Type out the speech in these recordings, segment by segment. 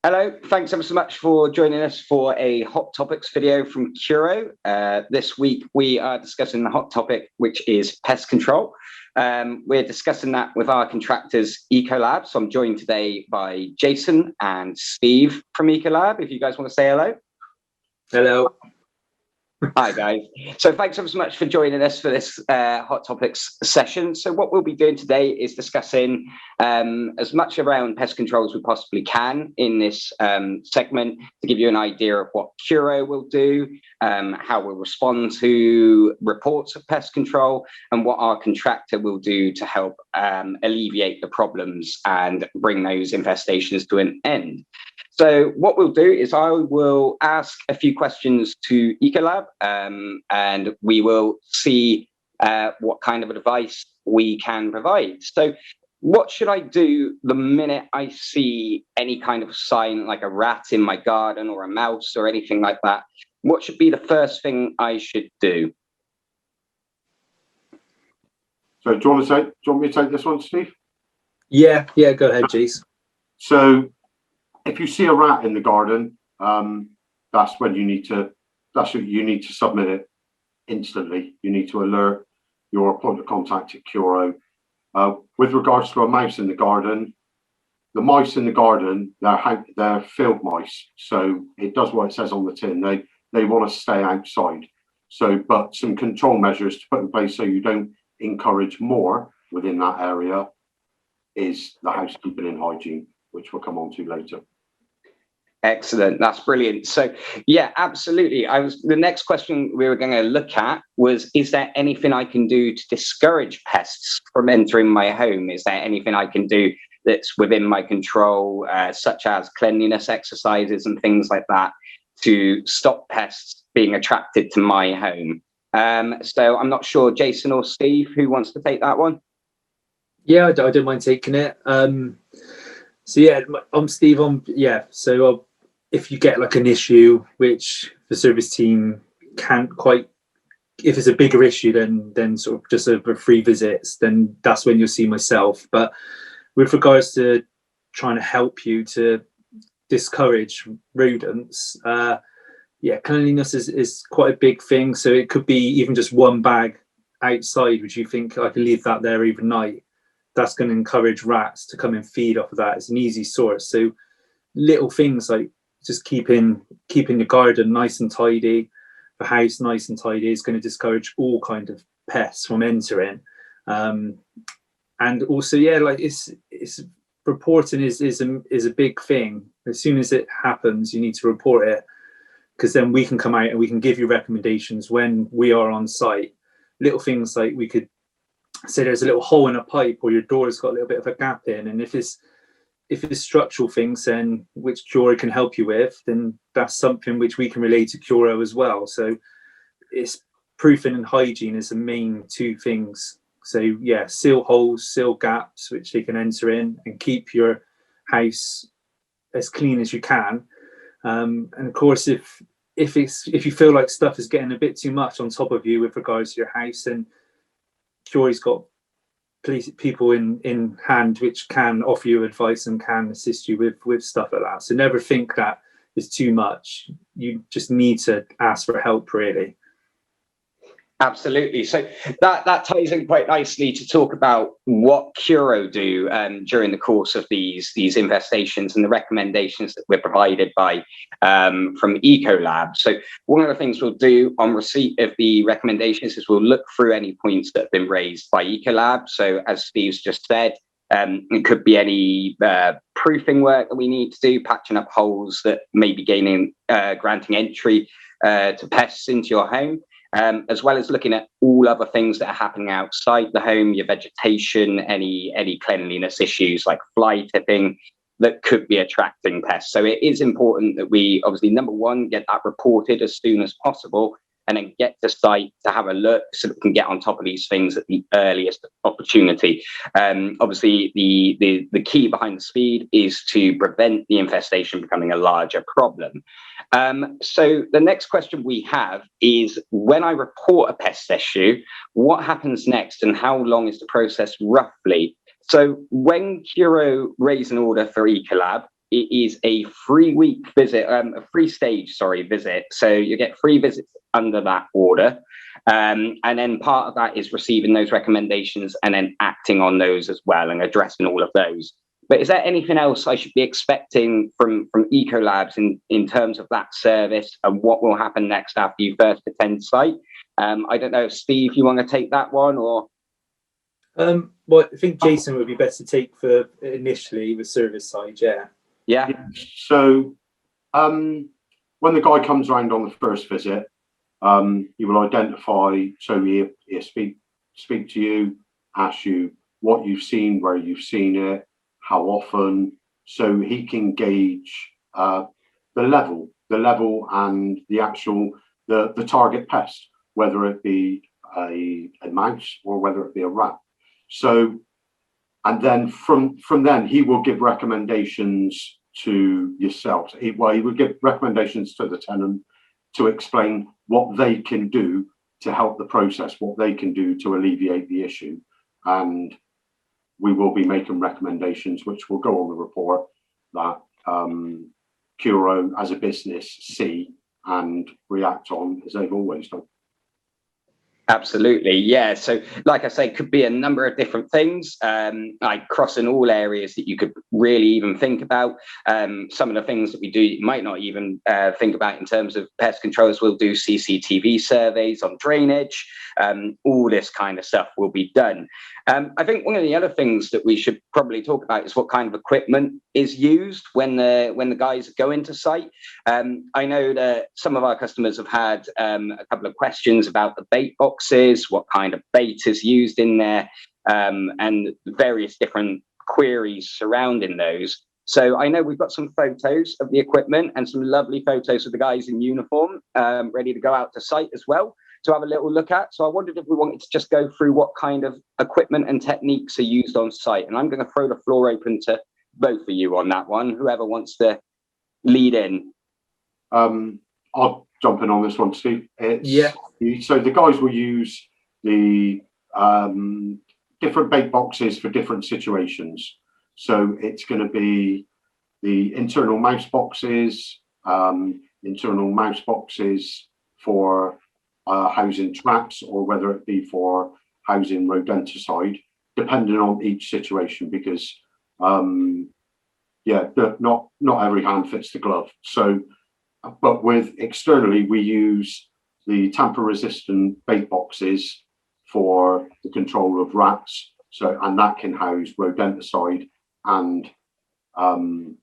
Hello, thanks ever so much for joining us for a Hot Topics video from Curo. This week we are discussing the hot topic, which is pest control. We're discussing that with our contractors, Ecolab. So I'm joined today by Jason and Steve from Ecolab. If you guys want to say hello. Hello. Hi guys. So thanks ever so much for joining us for this Hot Topics session. So what we'll be doing today is discussing as much around pest control as we possibly can in this segment to give you an idea of what Curo will do, how we'll respond to reports of pest control, and what our contractor will do to help alleviate the problems and bring those infestations to an end. So what we'll do is I will ask a few questions to Ecolab and we will see what kind of advice we can provide. So what should I do the minute I see any kind of sign like a rat in my garden or a mouse or anything like that? What should be the first thing I should do? So do you want me to take this one, Steve? Yeah, go ahead, Jace. So if you see a rat in the garden, that's when you need to submit it instantly. You need to alert your point of contact at Curo. With regards to a mouse in the garden, the mice in the garden, they're field mice. So it does what it says on the tin. They want to stay outside. So, but some control measures to put in place so you don't encourage more within that area is the housekeeping and hygiene, which we'll come on to later. Excellent. That's brilliant. So yeah, absolutely. The next question we were going to look at was, is there anything I can do to discourage pests from entering my home? Is there anything I can do that's within my control, such as cleanliness exercises and things like that, to stop pests being attracted to my home? So I'm not sure, Jason or Steve, who wants to take that one? Yeah, I don't mind taking it. So yeah, I'm Steve. So if you get like an issue which the service team can't quite, if it's a bigger issue than sort of just over 3 visits, then that's when you'll see myself. But with regards to trying to help you to discourage rodents, cleanliness is quite a big thing. So it could be even just one bag outside, which you think I can leave that there overnight. That's going to encourage rats to come and feed off of that. It's an easy source. So little things like just keeping your garden nice and tidy, the house nice and tidy, is going to discourage all kind of pests from entering. And also, it's reporting is a big thing. As soon as it happens, you need to report it, because then we can come out and we can give you recommendations when we are on site. Little things like we could say there's a little hole in a pipe, or your door's got a little bit of a gap in, and if it's structural things, then which Curo can help you with, then that's something which we can relate to Curo as well. So it's proofing and hygiene is the main 2 things. So yeah, seal holes, seal gaps which they can enter in, and keep your house as clean as you can. And of course, if you feel like stuff is getting a bit too much on top of you with regards to your house, then Curo's got people in hand which can offer you advice and can assist you with stuff like that. So never think that is too much. You just need to ask for help, really. Absolutely. So that ties in quite nicely to talk about what Curo do during the course of these infestations and the recommendations that we're provided by from Ecolab. So one of the things we'll do on receipt of the recommendations is we'll look through any points that have been raised by Ecolab. So as Steve's just said, it could be any proofing work that we need to do, patching up holes that may be granting entry to pests into your home. As well as looking at all other things that are happening outside the home, your vegetation, any cleanliness issues like fly tipping that could be attracting pests. So it is important that we obviously, number one, get that reported as soon as possible, and then get to site to have a look so that we can get on top of these things at the earliest opportunity. Obviously, the key behind the speed is to prevent the infestation becoming a larger problem. So the next question we have is, when I report a pest issue, what happens next and how long is the process roughly? So when Curo raise an order for Ecolab, it is a 3-week visit, a 3-stage, visit. So you get 3 visits under that order. And then part of that is receiving those recommendations and then acting on those as well and addressing all of those. But is there anything else I should be expecting from Ecolabs in terms of that service and what will happen next after you first attend site? I don't know, Steve, you want to take that one or? Well, I think Jason would be best to take for initially the service side. Yeah. So when the guy comes around on the first visit, he will identify, so he'll speak to you, ask you what you've seen, where you've seen it, how often, so he can gauge the level and the actual the target pest, whether it be a mouse or whether it be a rat. So, and then from then he will give recommendations to yourselves. He will give recommendations to the tenant to explain what they can do to help the process, what they can do to alleviate the issue, and we will be making recommendations which will go on the report that Curo as a business see and react on, as they've always done. Absolutely, yeah. So like I say, could be a number of different things, like crossing all areas that you could really even think about. Some of the things that we do, you might not even think about in terms of pest controls. We'll do CCTV surveys on drainage. All this kind of stuff will be done. I think one of the other things that we should probably talk about is what kind of equipment is used when the guys go into site. I know that some of our customers have had a couple of questions about the bait boxes, what kind of bait is used in there, and various different queries surrounding those. So I know we've got some photos of the equipment and some lovely photos of the guys in uniform ready to go out to site as well to have a little look at. So I wondered if we wanted to just go through what kind of equipment and techniques are used on site. And I'm going to throw the floor open to both of you on that one, whoever wants to lead in. I'll jump in on this one, Steve. Yeah. So the guys will use the different bait boxes for different situations. So it's going to be the internal mouse boxes for housing traps, or whether it be for housing rodenticide, depending on each situation, because not every hand fits the glove. So, but with externally, we use the tamper-resistant bait boxes for the control of rats. So, and that can house rodenticide and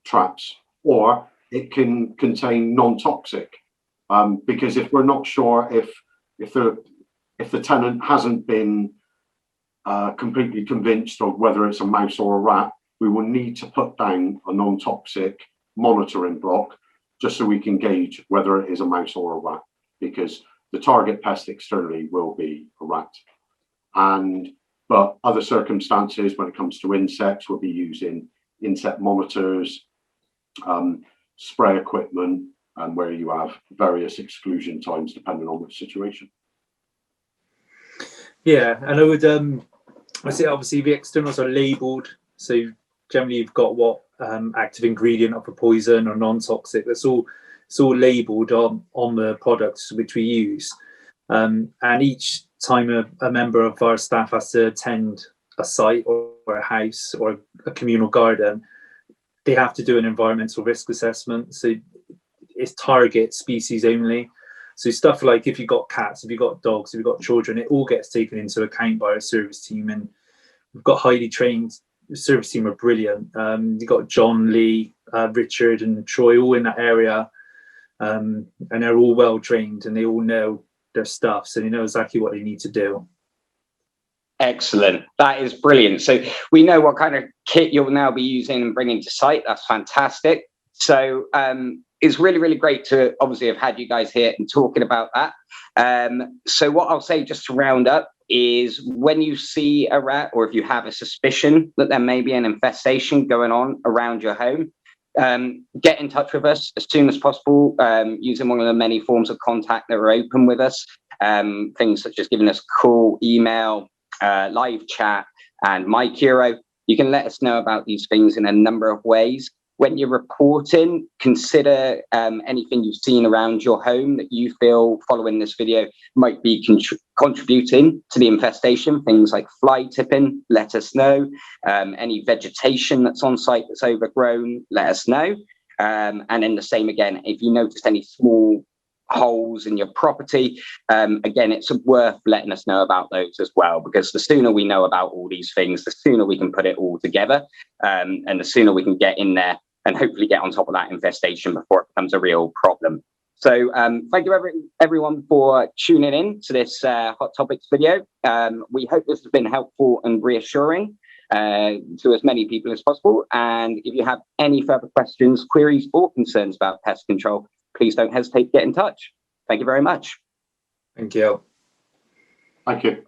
traps, or it can contain non-toxic, because if we're not sure if the tenant hasn't been completely convinced of whether it's a mouse or a rat, we will need to put down a non-toxic monitoring block just so we can gauge whether it is a mouse or a rat, because the target pest externally will be a rat. But other circumstances, when it comes to insects, we'll be using insect monitors, spray equipment, and where you have various exclusion times depending on which situation. Yeah, and I say obviously the externals are labelled, so generally you've got what active ingredient of a poison or non-toxic. It's all labelled on the products which we use, and each time a member of our staff has to attend a site or a house or a communal garden, they have to do an environmental risk assessment. So it's target species only. So stuff like if you've got cats, if you've got dogs, if you've got children, it all gets taken into account by our service team. And we've got highly trained, the service team are brilliant. You've got John, Lee, Richard and Troy all in that area. And they're all well trained and they all know their stuff. So they know exactly what they need to do. Excellent. That is brilliant. So we know what kind of kit you'll now be using and bringing to site. That's fantastic. So it's really, really great to obviously have had you guys here and talking about that. So what I'll say just to round up is when you see a rat, or if you have a suspicion that there may be an infestation going on around your home, get in touch with us as soon as possible, using one of the many forms of contact that are open with us. Things such as giving us a call, email, live chat, and my Curo. You can let us know about these things in a number of ways. when you're reporting, consider anything you've seen around your home that you feel following this video might be contributing to the infestation. Things like fly tipping, let us know. Any vegetation that's on site that's overgrown, let us know. And then the same again, if you notice any small holes in your property, again, it's worth letting us know about those as well, because the sooner we know about all these things, the sooner we can put it all together, and the sooner we can get in there and hopefully get on top of that infestation before it becomes a real problem. So thank you everyone for tuning in to this Hot Topics video. We hope this has been helpful and reassuring to as many people as possible. And if you have any further questions, queries, or concerns about pest control, please don't hesitate to get in touch. Thank you very much. Thank you. Thank you.